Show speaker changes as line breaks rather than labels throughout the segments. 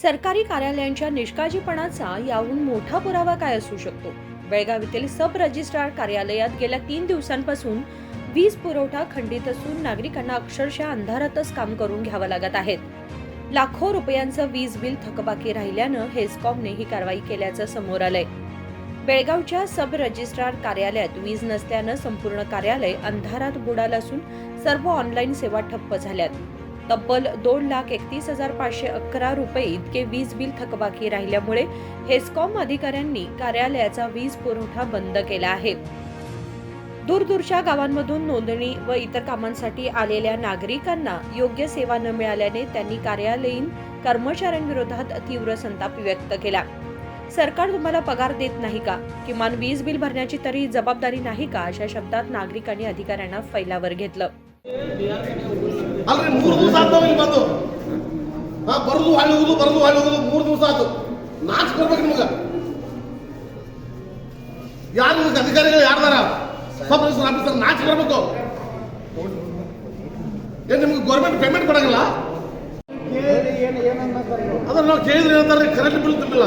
सरकारी कार्यालयांच्या निष्काळजीपणाचा याहून मोठा पुरावा काय असू शकतो? बेळगाव येथील सब रजिस्ट्रार कार्यालयात गेल्या 3 दिवसांपासून वीज पुरवठा खंडित असून नागरिकांना अक्षरशः अंधारातच काम करून घ्यावं लागत आहे. लाखो रुपयांचं वीज बिल थकबाकी राहिल्यानं हेस्कॉमने ही कारवाई केल्याचं समोर आलंय. बेळगावच्या सब रजिस्ट्रार कार्यालयात वीज नसल्यानं संपूर्ण कार्यालय अंधारात बुडालं असून सर्व ऑनलाईन सेवा ठप्प झाल्यात. तब्बल 2,31,511 रुपये इतके वीज बिल थकबाकी राहिल्यामुळे हेस्कॉम अधिकाऱ्यांनी कार्यालयाचा वीज पुरवठा बंद केला आहे. दूरदूरच्या गावांमधून नोंदणी व इतर कामांसाठी आलेल्या नागरिकांना योग्य सेवा न मिळाल्याने त्यांनी कार्यालयीन कर्मचाऱ्यांविरोधात तीव्र संताप व्यक्त केला. सरकार तुम्हाला पगार देत नाही का? किमान वीज बिल भरण्याची तरी जबाबदारी नाही का? अशा शब्दात नागरिकांनी अधिकाऱ्यांना फैलावर घेतलं.
ಅಲ್ರಿ 3 ದಿವಸ ಆದವು ಇಲ್ಲಿ ಬಂದು ಬರೋದು ಹಾಳಿ ಹೋಗೋದು 3 ದಿವಸ ಆಯ್ತು. ನಾಚ್ ಬರ್ಬೇಕು ನಿಮಗೆ. ಯಾರು ಅಧಿಕಾರಿಗಳು ಯಾರ್ದಾರ ಸಬ್ ರಿಜಿಸ್ಟರ್ ಆಫೀಸರ್ ನಾಚ್ ಬರ್ಬೇಕು. ಏನು ನಿಮ್ಗೆ ಗೌರ್ಮೆಂಟ್ ಪೇಮೆಂಟ್ ಕೊಡಂಗಿಲ್ಲ? ಅದನ್ನ ನಾವು ಕೇಳಿದ್ರೆ ಹೇಳ್ತಾರೆ ಕರೆಂಟ್ ಬಿಲ್ ತುಂಬಿಲ್ಲ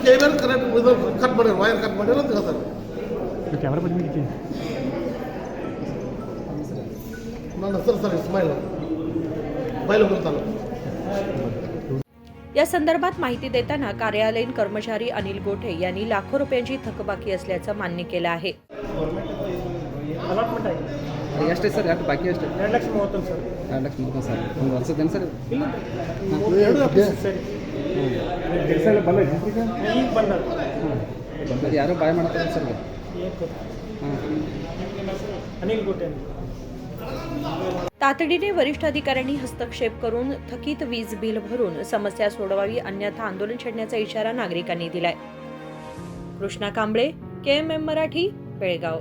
ಕೇಳಿದ್ರೆ ಕರೆಂಟ್ ಕಟ್ ಮಾಡ್ಯಾರ, ವೈರ್ ಕಟ್ ಮಾಡ್ಯಾರ ಅಂತ ಹೇಳ್ತಾರೆ. ನನ್ನ ಹೆಸರು ಸರ್ इस्माईल बैलगुर तालुका.
या संदर्भात माहिती देताना कार्यालयीन कर्मचारी अनिल गोठे यांनी लाखो रुपयांची थकबाकी असल्याचं मान्य केलं आहे.
ಅಲಾಟ್ಮೆಂಟ್ ಆಗಿದೆ.
ಎಷ್ಟೇ ಸರ್ ಯಾಕೆ ಬಾಕಿ ಎಷ್ಟು?
2,30,000 ಸರ್.
2,30,000 ಸರ್. ಒಂದು ವರ್ಷದೇನು ಸರ್?
ಇಲ್ಲ ಎರಡು ಆಫೀಸ್ ಸರಿ ಕೆಲಸ ಎಲ್ಲ ಬಂದ ಈಗ ಬಂದ
ಅದು ಯಾರೋ ಬಾಯ್ ಮಾಡ್ತಾರೆ ಸರ್.
अनिल गोटे.
तातडीने वरिष्ठ अधिकाऱ्यांनी हस्तक्षेप करून थकीत वीज बिल भरून समस्या सोडवावी, अन्यथा आंदोलन छेडण्याचा इशारा नागरिकांनी दिलाय. कृष्णा कांबळे, KMM मराठी, बेळगाव.